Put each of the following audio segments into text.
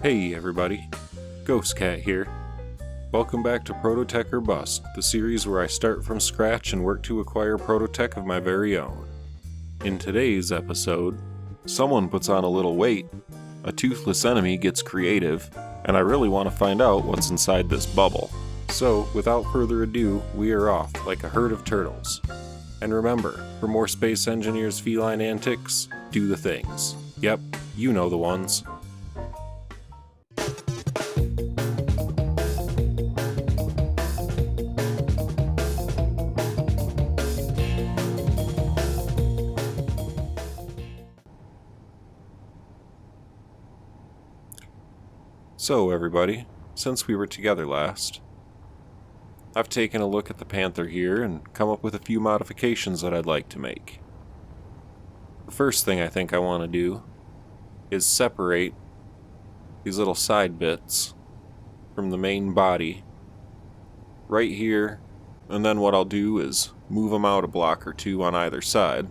Hey everybody, Ghost Cat here. Welcome back to Prototech or Bust, the series where I start from scratch and work to acquire Prototech of my very own. In today's episode, someone puts on a little weight, a toothless enemy gets creative, and I really want to find out what's inside this bubble. So, without further ado, we are off like a herd of turtles. And remember, for more Space Engineers feline antics, do the things. Yep, you know the ones. So everybody, since we were together last, I've taken a look at the Panther here and come up with a few modifications that I'd like to make. The first thing I think I want to do is separate these little side bits from the main body right here, and then what I'll do is move them out a block or two on either side,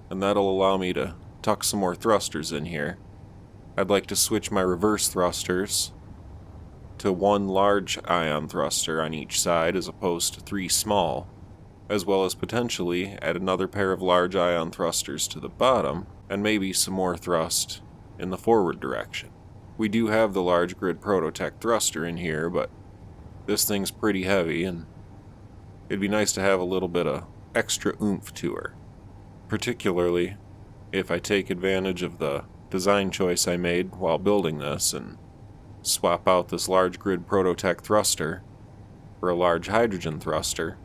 and that'll allow me to tuck some more thrusters in here. I'd like to switch my reverse thrusters to one large ion thruster on each side as opposed to three small, as well as potentially add another pair of large ion thrusters to the bottom and maybe some more thrust in the forward direction. We do have the large grid Prototech thruster in here, but this thing's pretty heavy and it'd be nice to have a little bit of extra oomph to her, particularly if I take advantage of the design choice I made while building this and swap out this large grid Prototech thruster for a large hydrogen thruster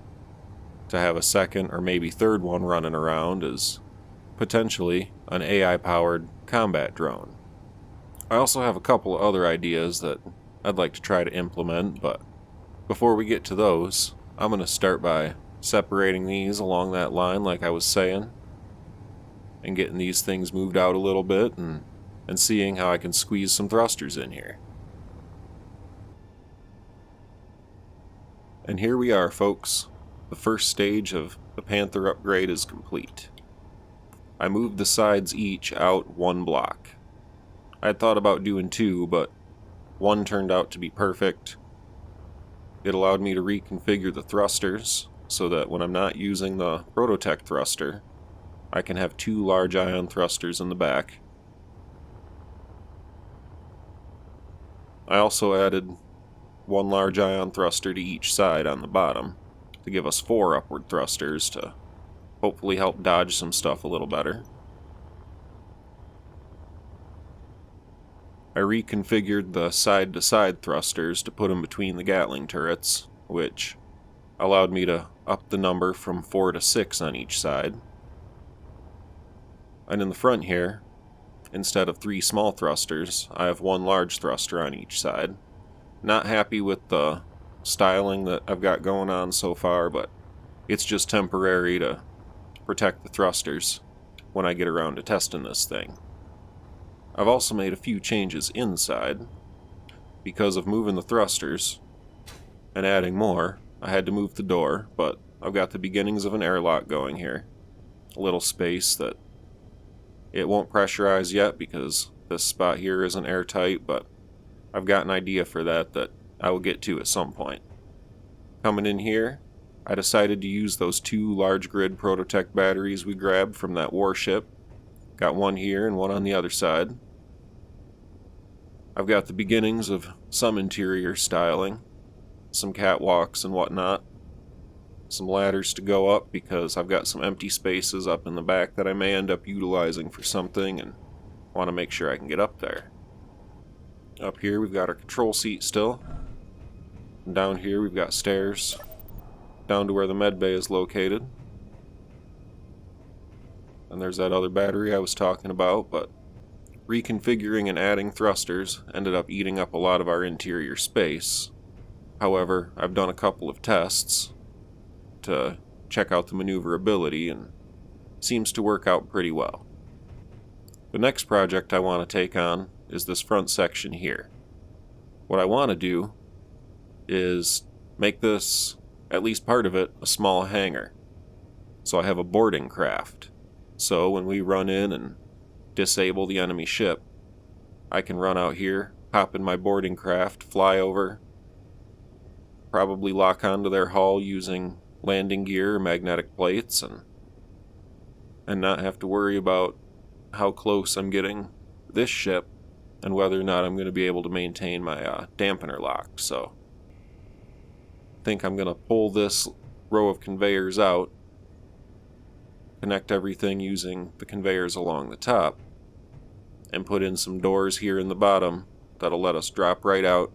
to have a second or maybe third one running around as potentially an AI-powered combat drone. I also have a couple of other ideas that I'd like to try to implement, but before we get to those, I'm going to start by separating these along that line like I was saying, and getting these things moved out a little bit and seeing how I can squeeze some thrusters in here. And here we are, folks. The first stage of the Panther upgrade is complete. I moved the sides each out one block. I had thought about doing two, but one turned out to be perfect. It allowed me to reconfigure the thrusters so that when I'm not using the Prototech thruster, I can have two large ion thrusters in the back. I also added one large ion thruster to each side on the bottom to give us four upward thrusters to hopefully help dodge some stuff a little better. I reconfigured the side-to-side thrusters to put them between the Gatling turrets, which allowed me to up the number from 4 to 6 on each side. And in the front here, instead of 3 small thrusters, I have one large thruster on each side. Not happy with the styling that I've got going on so far, but it's just temporary to protect the thrusters when I get around to testing this thing. I've also made a few changes inside. Because of moving the thrusters and adding more, I had to move the door, but I've got the beginnings of an airlock going here. A little space that it won't pressurize yet because this spot here isn't airtight, but I've got an idea for that I will get to at some point. Coming in here, I decided to use those 2 large grid Prototech batteries we grabbed from that warship. Got one here and one on the other side. I've got the beginnings of some interior styling, some catwalks and whatnot, some ladders to go up because I've got some empty spaces up in the back that I may end up utilizing for something and want to make sure I can get up there. Up here we've got our control seat still. And down here we've got stairs down to where the med bay is located. And there's that other battery I was talking about, but reconfiguring and adding thrusters ended up eating up a lot of our interior space. However, I've done a couple of tests to check out the maneuverability and seems to work out pretty well. The next project I want to take on is this front section here. What I want to do is make this, at least part of it, a small hangar. So I have a boarding craft. So when we run in and disable the enemy ship, I can run out here, hop in my boarding craft, fly over, probably lock onto their hull using landing gear or magnetic plates, and not have to worry about how close I'm getting this ship and whether or not I'm going to be able to maintain my dampener lock. So I think I'm going to pull this row of conveyors out, connect everything using the conveyors along the top, and put in some doors here in the bottom that'll let us drop right out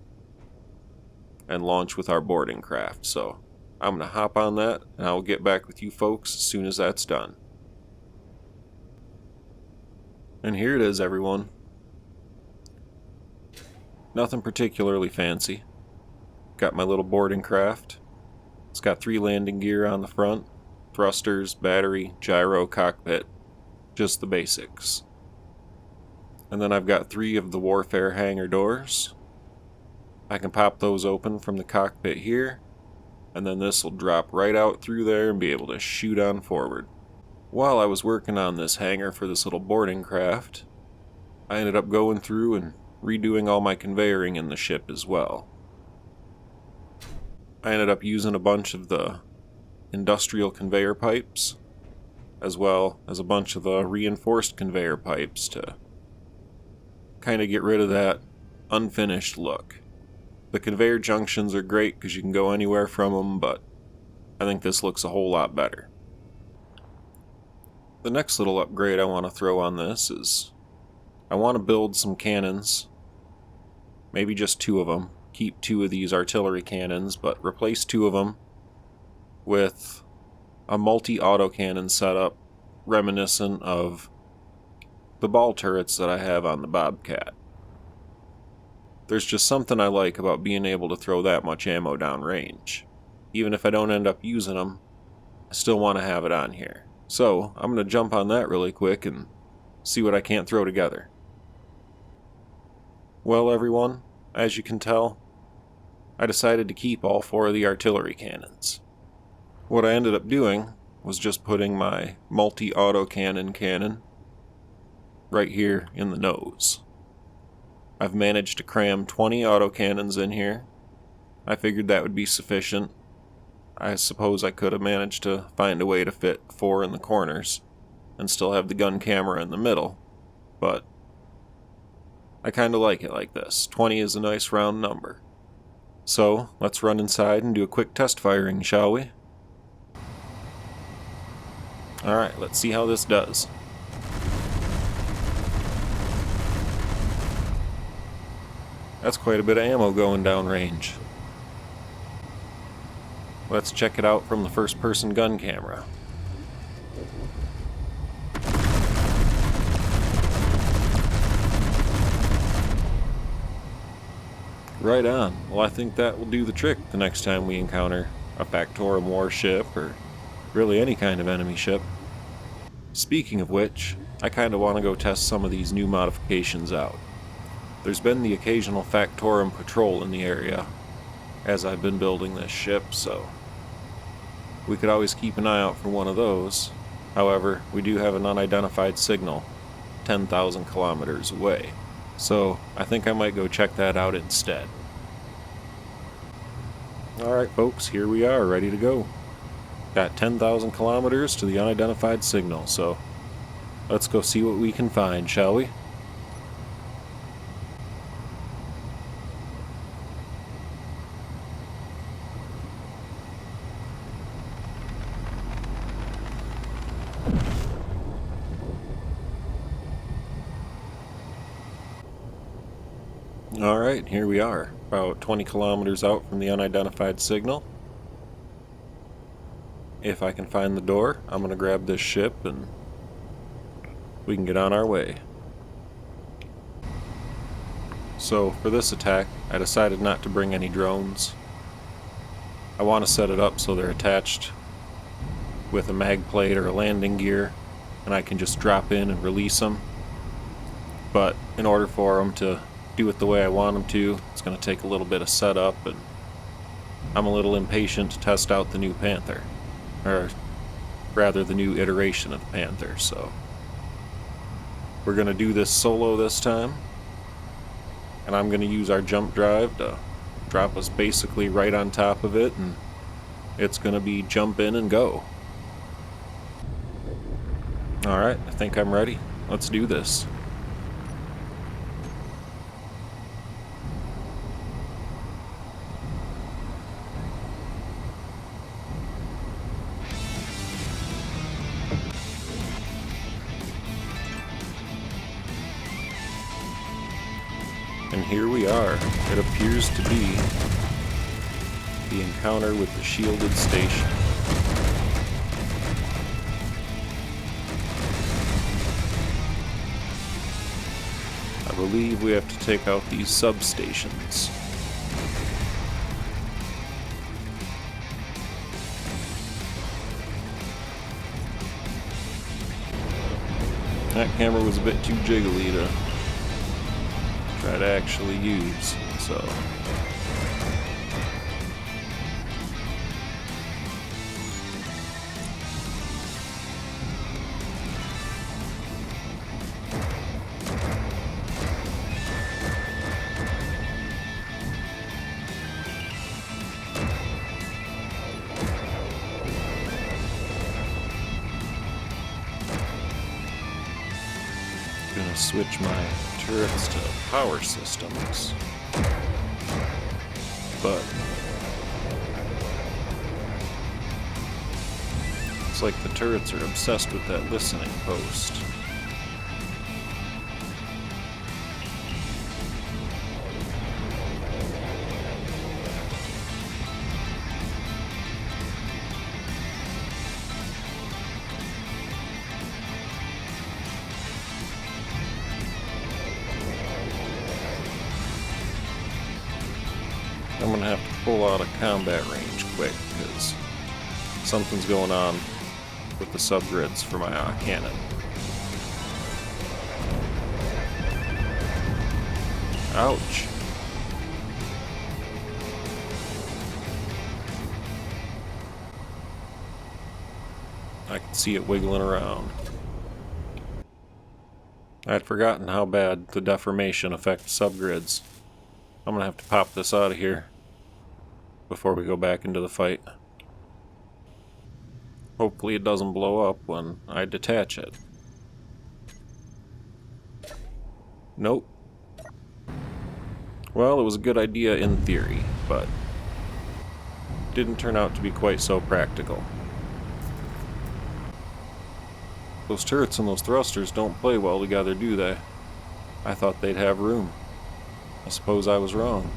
and launch with our boarding craft. So I'm going to hop on that, and I'll get back with you folks as soon as that's done. And here it is, everyone. Nothing particularly fancy. Got my little boarding craft. It's got 3 landing gear on the front, thrusters, battery, gyro, cockpit, just the basics. And then I've got 3 of the warfare hangar doors. I can pop those open from the cockpit here, and then this will drop right out through there and be able to shoot on forward. While I was working on this hangar for this little boarding craft, I ended up going through and redoing all my conveyoring in the ship as well. I ended up using a bunch of the industrial conveyor pipes, as well as a bunch of the reinforced conveyor pipes to kind of get rid of that unfinished look. The conveyor junctions are great because you can go anywhere from them, but I think this looks a whole lot better. The next little upgrade I want to throw on this is I want to build some cannons, maybe just 2 of them. Keep 2 of these artillery cannons, but replace 2 of them with a multi-autocannon setup reminiscent of the ball turrets that I have on the Bobcat. There's just something I like about being able to throw that much ammo down range. Even if I don't end up using them, I still want to have it on here. So I'm going to jump on that really quick and see what I can't throw together. Well, everyone, as you can tell, I decided to keep all 4 of the artillery cannons. What I ended up doing was just putting my multi-autocannon cannon right here in the nose. I've managed to cram 20 autocannons in here. I figured that would be sufficient. I suppose I could have managed to find a way to fit 4 in the corners and still have the gun camera in the middle, but I kinda like it like this. 20 is a nice round number. So, let's run inside and do a quick test firing, shall we? Alright, let's see how this does. That's quite a bit of ammo going down range. Let's check it out from the first-person gun camera. Right on. Well, I think that will do the trick the next time we encounter a Factorum warship, or really any kind of enemy ship. Speaking of which, I kinda want to go test some of these new modifications out. There's been the occasional Factorum patrol in the area as I've been building this ship, so we could always keep an eye out for one of those. However, we do have an unidentified signal 10,000 kilometers away, so I think I might go check that out instead. Alright folks, here we are, ready to go. Got 10,000 kilometers to the unidentified signal, so let's go see what we can find, shall we? Alright, here we are, about 20 kilometers out from the unidentified signal. If I can find the door, I'm going to grab this ship and we can get on our way. So, for this attack, I decided not to bring any drones. I want to set it up so they're attached with a mag plate or a landing gear, and I can just drop in and release them. But in order for them to do it the way I want them to, it's going to take a little bit of setup, and I'm a little impatient to test out the new Panther. Or rather, the new iteration of the Panther, so we're going to do this solo this time. And I'm going to use our jump drive to drop us basically right on top of it, and it's going to be jump in and go. Alright, I think I'm ready. Let's do this. And here we are. It appears to be the encounter with the shielded station. I believe we have to take out these substations. That camera was a bit too jiggly to try to actually use, so... Gonna switch my turrets to power systems, but it's like the turrets are obsessed with that listening post. I'm gonna have to pull out of combat range quick, because something's going on with the subgrids for my cannon. Ouch. I can see it wiggling around. I'd forgotten how bad the deformation affects subgrids. I'm gonna have to pop this out of here before we go back into the fight. Hopefully it doesn't blow up when I detach it. Nope. Well, it was a good idea in theory, but didn't turn out to be quite so practical. Those turrets and those thrusters don't play well together, do they? I thought they'd have room. I suppose I was wrong.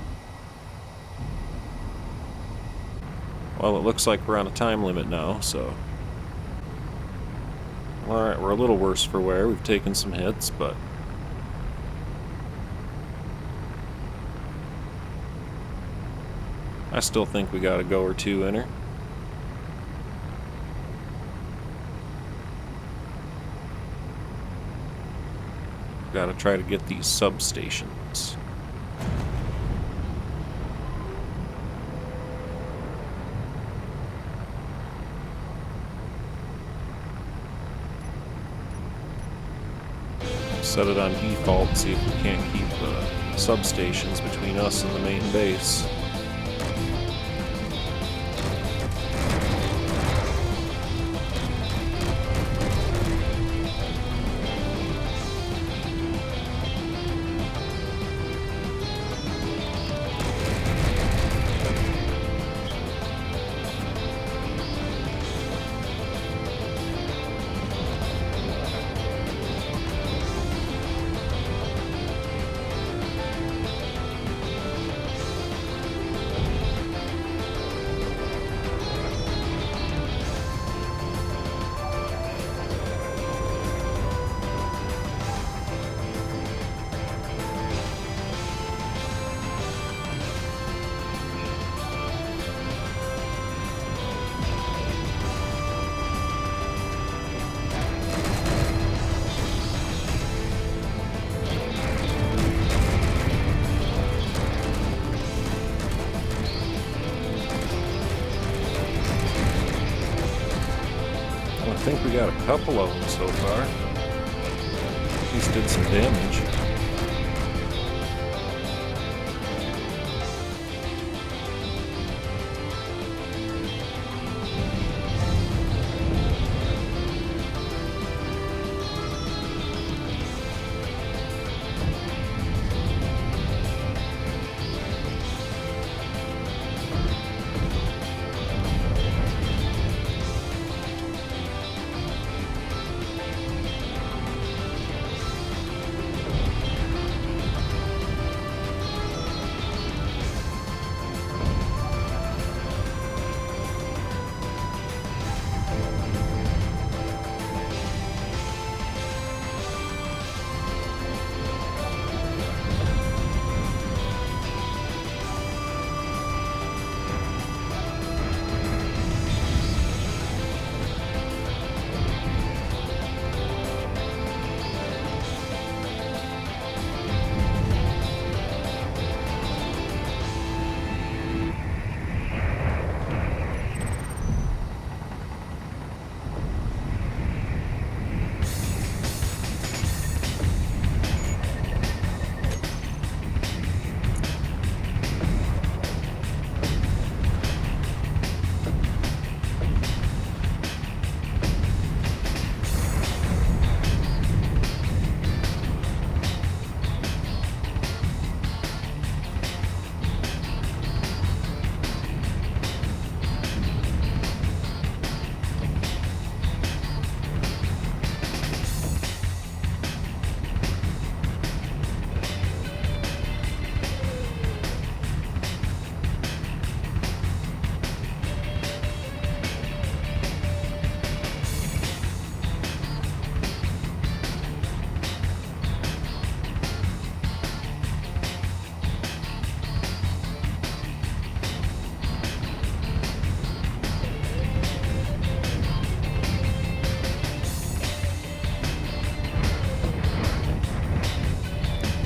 Well, it looks like we're on a time limit now, so... Alright, we're a little worse for wear. We've taken some hits, but... I still think we got a go or two in her. Gotta try to get these substations. Set it on default, see if we can't keep the substations between us and the main base. I think we got a couple of them so far. At least did some damage.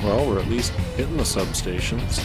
Well, we're at least hitting the substations.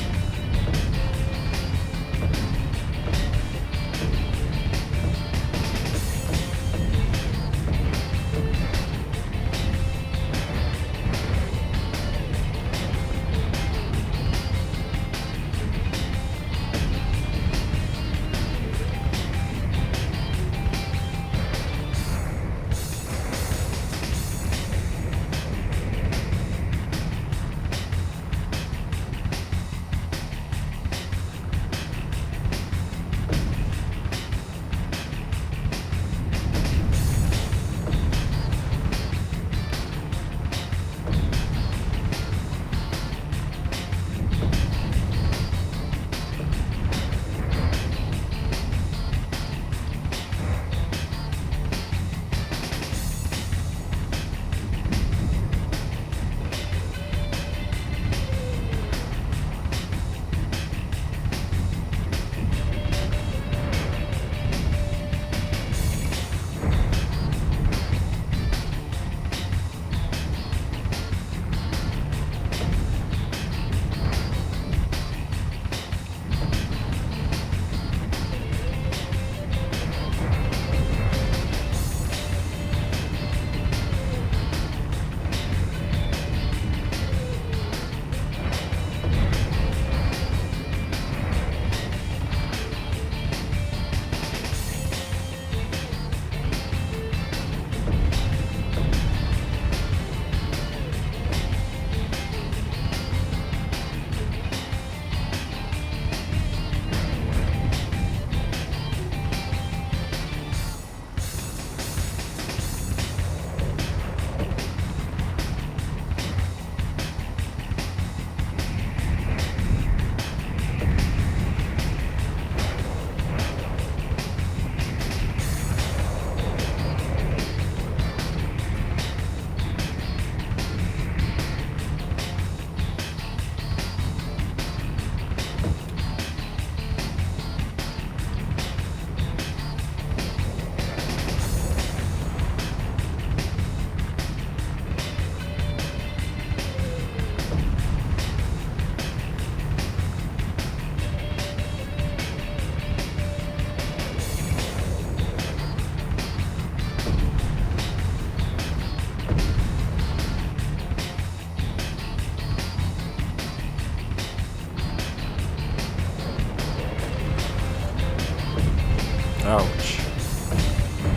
Ouch.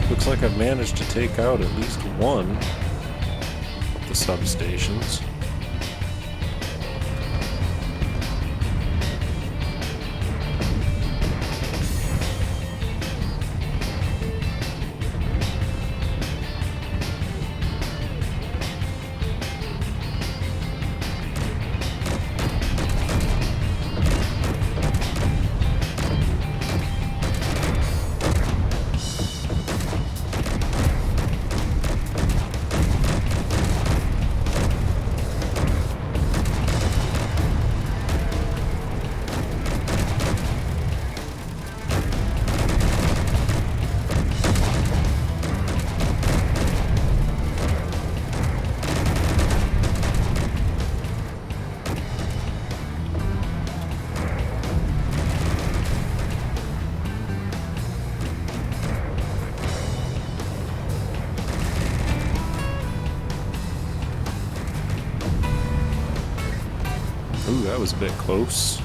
Looks like I've managed to take out at least one of the substations. Ooh, that was a bit close.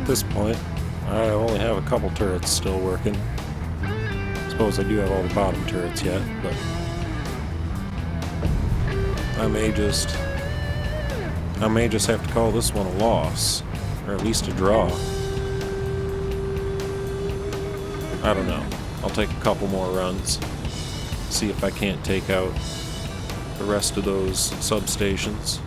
this point, I only have a couple turrets still working. Suppose I do have all the bottom turrets yet, but I may just have to call this one a loss, or at least a draw. I don't know. I'll take a couple more runs, see if I can't take out the rest of those substations.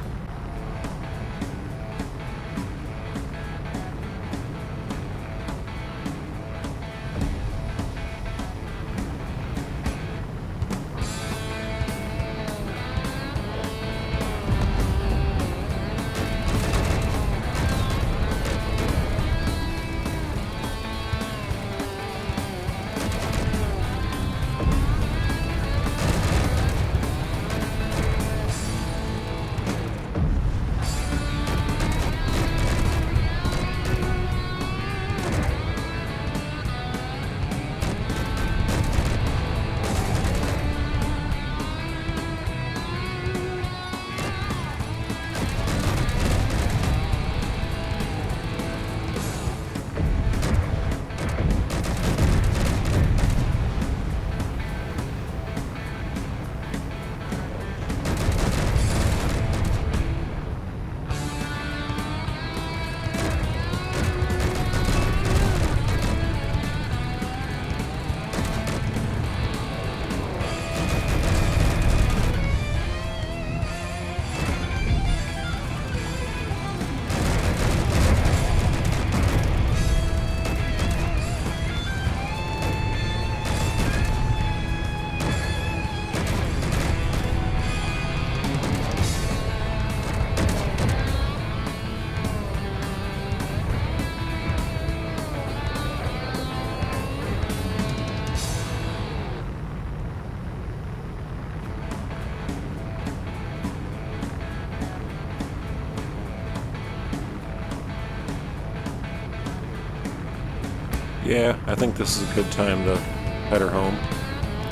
Yeah, I think this is a good time to head her home.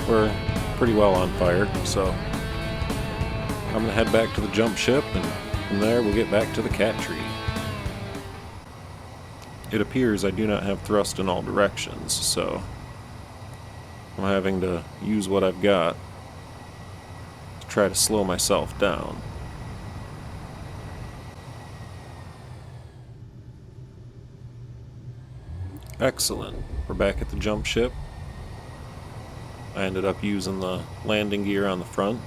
We're pretty well on fire, so I'm gonna head back to the jump ship, and from there we'll get back to the cat tree. It appears I do not have thrust in all directions, so I'm having to use what I've got to try to slow myself down. Excellent. We're back at the jump ship. I ended up using the landing gear on the front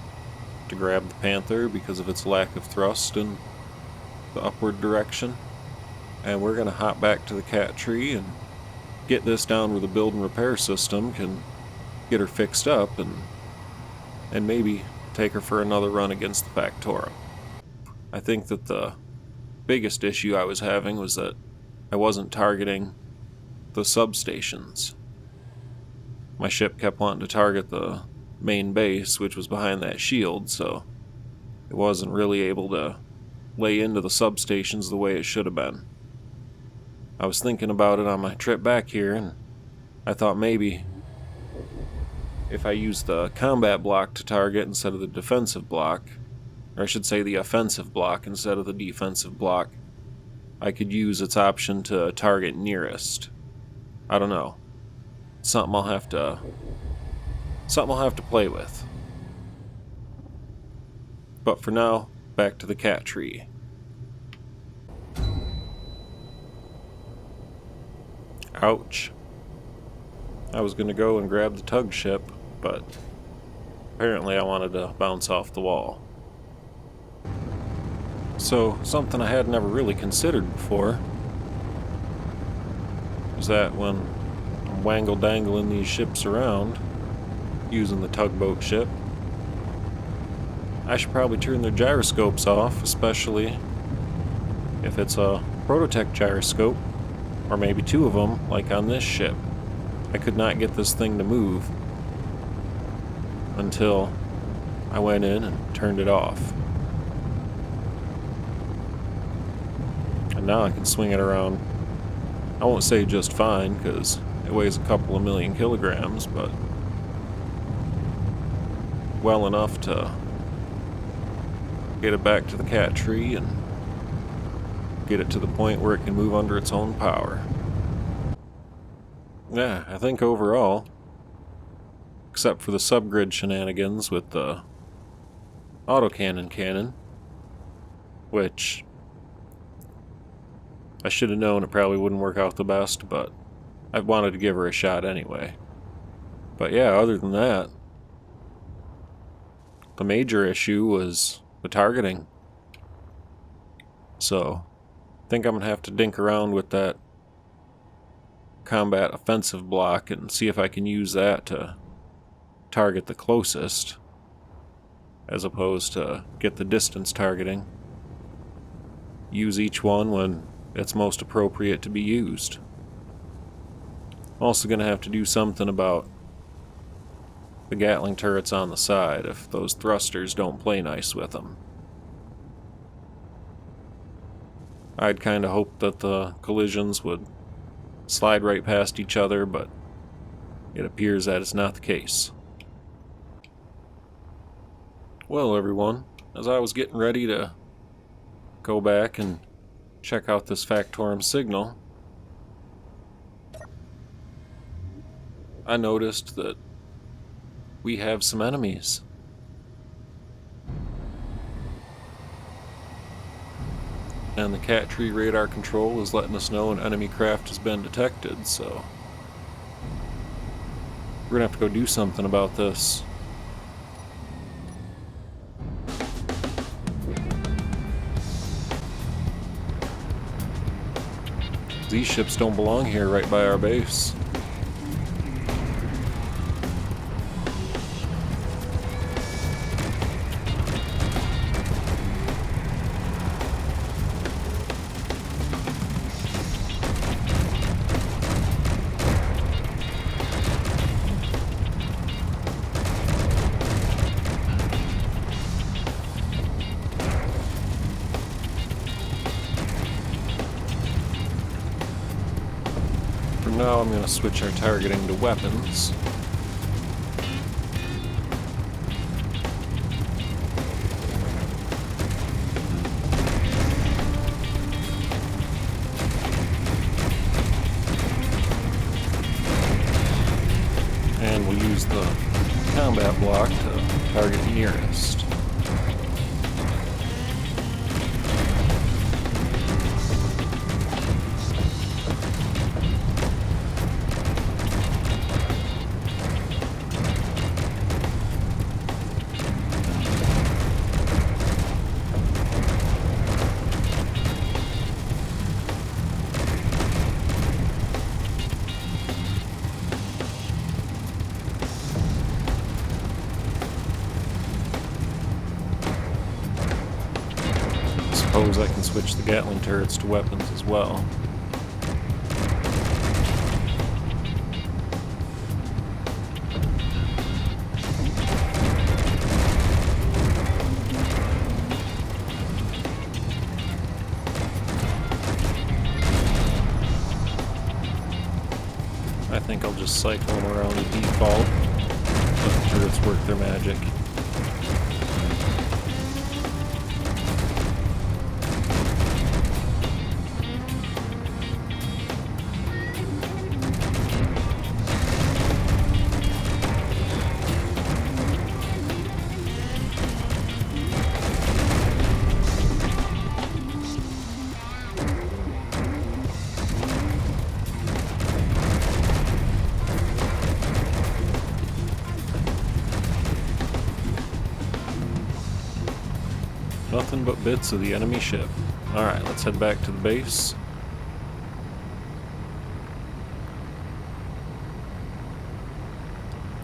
to grab the Panther because of its lack of thrust in the upward direction. And we're going to hop back to the cat tree and get this down where the build and repair system can get her fixed up and maybe take her for another run against the Factorum. I think that the biggest issue I was having was that I wasn't targeting the substations. My ship kept wanting to target the main base, which was behind that shield, so it wasn't really able to lay into the substations the way it should have been. I was thinking about it on my trip back here, and I thought maybe if I used the combat block to target instead of the defensive block, or I should say the offensive block instead of the defensive block, I could use its option to target nearest. I don't know. Something I'll have to play with. But for now, back to the cat tree. Ouch. I was gonna go and grab the tug ship, but apparently I wanted to bounce off the wall. So, something I had never really considered before is that when I'm wangle-dangling these ships around, using the tugboat ship, I should probably turn their gyroscopes off, especially if it's a Prototech gyroscope, or maybe two of them, like on this ship. I could not get this thing to move until I went in and turned it off. And now I can swing it around. I won't say just fine, because it weighs a couple of million kilograms, but well enough to get it back to the cat tree and get it to the point where it can move under its own power. Yeah, I think overall, except for the subgrid shenanigans with the autocannon cannon, which I should have known it probably wouldn't work out the best, but I wanted to give her a shot anyway. But yeah, other than that, the major issue was the targeting. So, I think I'm going to have to dink around with that combat offensive block and see if I can use that to target the closest, as opposed to get the distance targeting. Use each one when it's most appropriate to be used. I'm also going to have to do something about the Gatling turrets on the side if those thrusters don't play nice with them. I'd kind of hoped that the collisions would slide right past each other, but it appears that is not the case. Well, everyone, as I was getting ready to go back and check out this Factorum signal, I noticed that we have some enemies. And the cat tree radar control is letting us know an enemy craft has been detected, so we're gonna have to go do something about this. These ships don't belong here right by our base. Now I'm going to switch our targeting to weapons. And we'll use the combat block to target nearest. Suppose I can switch the Gatling turrets to weapons as well. I think I'll just cycle them around the default, let the turrets work their magic. Nothing but bits of the enemy ship. Alright, let's head back to the base.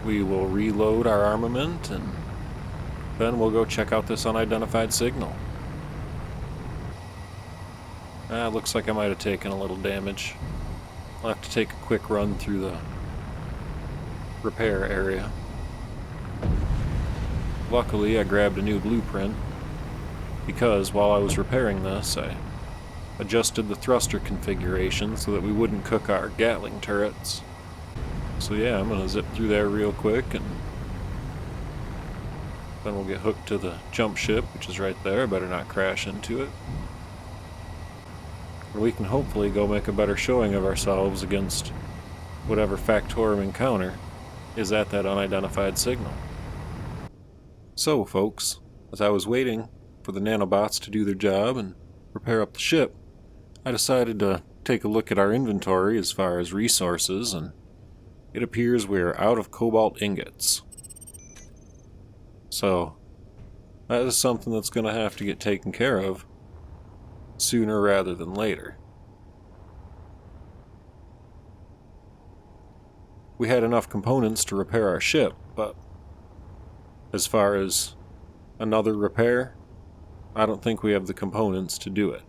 We will reload our armament and then we'll go check out this unidentified signal. Looks like I might have taken a little damage. I'll have to take a quick run through the repair area. Luckily, I grabbed a new blueprint, because while I was repairing this, I adjusted the thruster configuration so that we wouldn't cook our Gatling turrets. So yeah, I'm going to zip through there real quick, and then we'll get hooked to the jump ship, which is right there. I better not crash into it. and we can hopefully go make a better showing of ourselves against whatever Factorum encounter is at that unidentified signal. So, folks, as I was waiting for the nanobots to do their job and repair up the ship, I decided to take a look at our inventory as far as resources, and it appears we're out of cobalt ingots. So, that is something that's going to have to get taken care of sooner rather than later. We had enough components to repair our ship, but as far as another repair, I don't think we have the components to do it.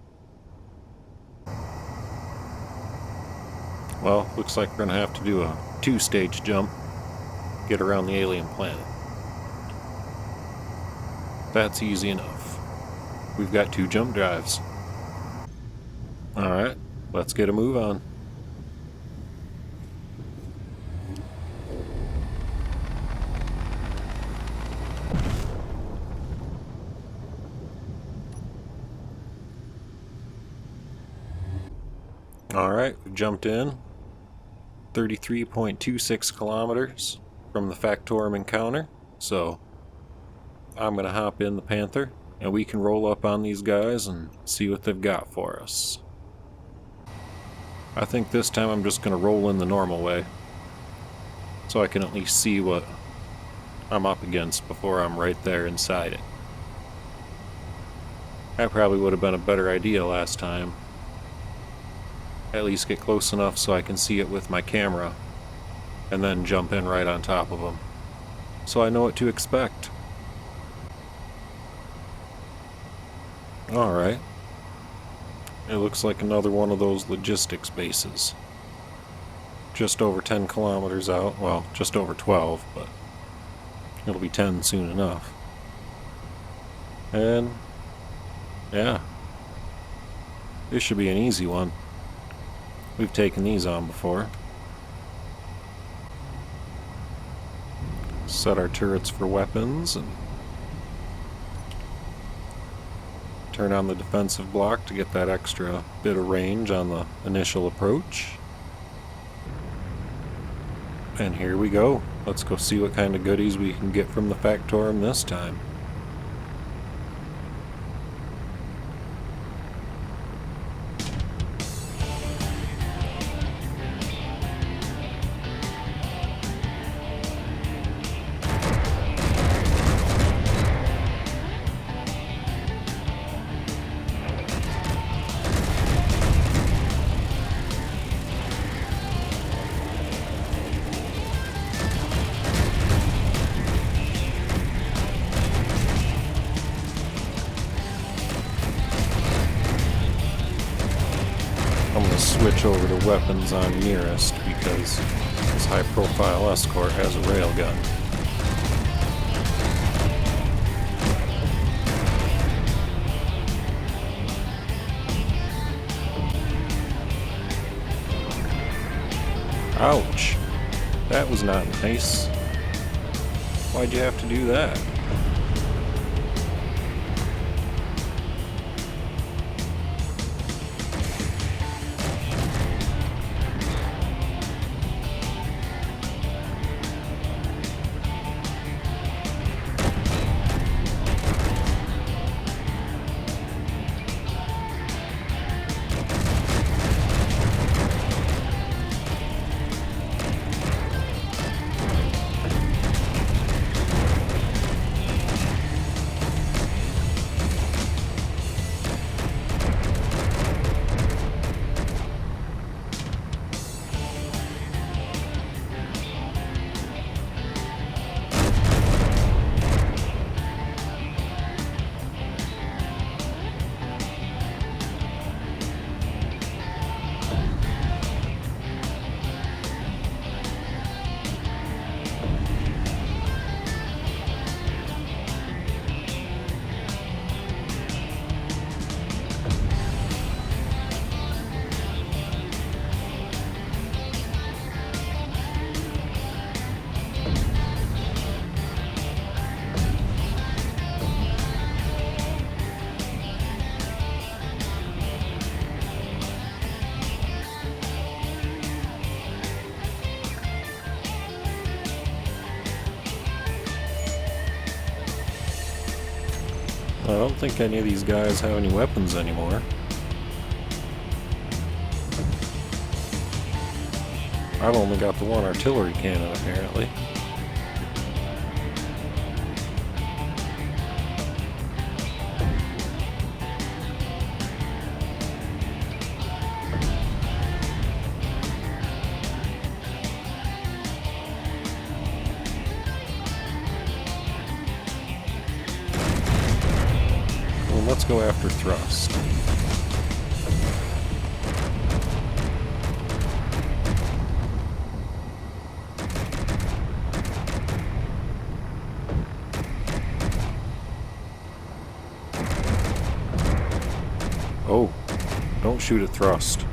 Well, looks like we're going to have to do a 2-stage jump, get around the alien planet. That's easy enough. We've got 2 jump drives. Alright, let's get a move on. Alright, we've jumped in. 33.26 kilometers from the Factorum encounter, so I'm going to hop in the Panther, and we can roll up on these guys and see what they've got for us. I think this time I'm just going to roll in the normal way, so I can at least see what I'm up against before I'm right there inside it. That probably would have been a better idea last time. At least get close enough so I can see it with my camera, and then jump in right on top of them, so I know what to expect. Alright. It looks like another one of those logistics bases. Just over 10 kilometers out, well, just over 12, but it'll be 10 soon enough. And, yeah. This should be an easy one. We've taken these on before. Set our turrets for weapons and turn on the defensive block to get that extra bit of range on the initial approach. And here we go. Let's go see what kind of goodies we can get from the Factorum this time. I'm going to switch over to weapons on nearest because this high-profile escort has a railgun. Ouch! That was not nice. Why'd you have to do that? I don't think any of these guys have any weapons anymore. I've only got the one artillery cannon, apparently. Well, let's go after thrust. Oh, don't shoot at thrust.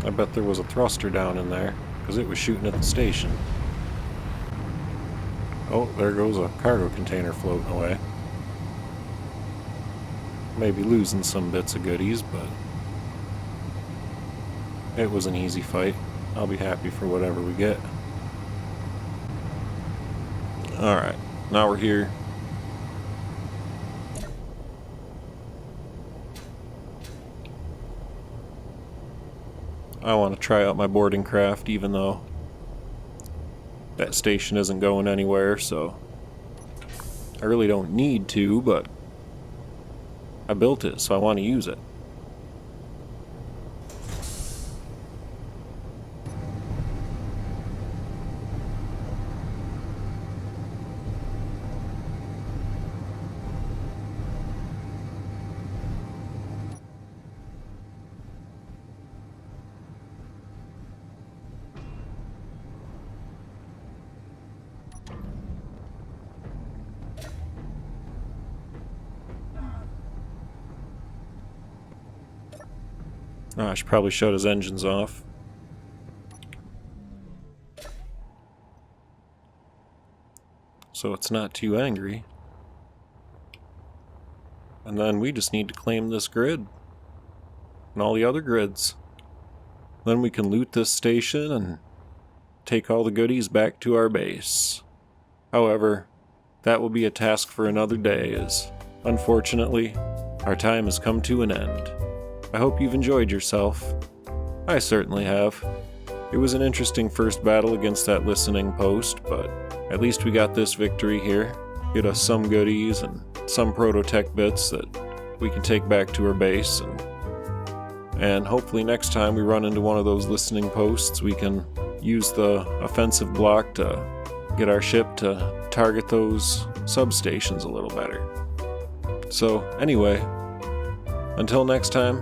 I bet there was a thruster down in there, because it was shooting at the station. Oh, there goes a cargo container floating away. Maybe losing some bits of goodies, but it was an easy fight. I'll be happy for whatever we get. Alright, now we're here. I want to try out my boarding craft, even though that station isn't going anywhere, so I really don't need to, but I built it, so I want to use it. Oh, I should probably shut his engines off. So it's not too angry. And then we just need to claim this grid. And all the other grids. Then we can loot this station and take all the goodies back to our base. However, that will be a task for another day, as unfortunately, our time has come to an end. I hope you've enjoyed yourself. I certainly have. It was an interesting first battle against that listening post, but at least we got this victory here. Get us some goodies and some Prototech bits that we can take back to our base, and hopefully next time we run into one of those listening posts, we can use the offensive block to get our ship to target those substations a little better. So anyway, until next time,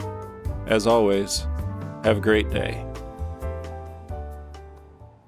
as always, have a great day.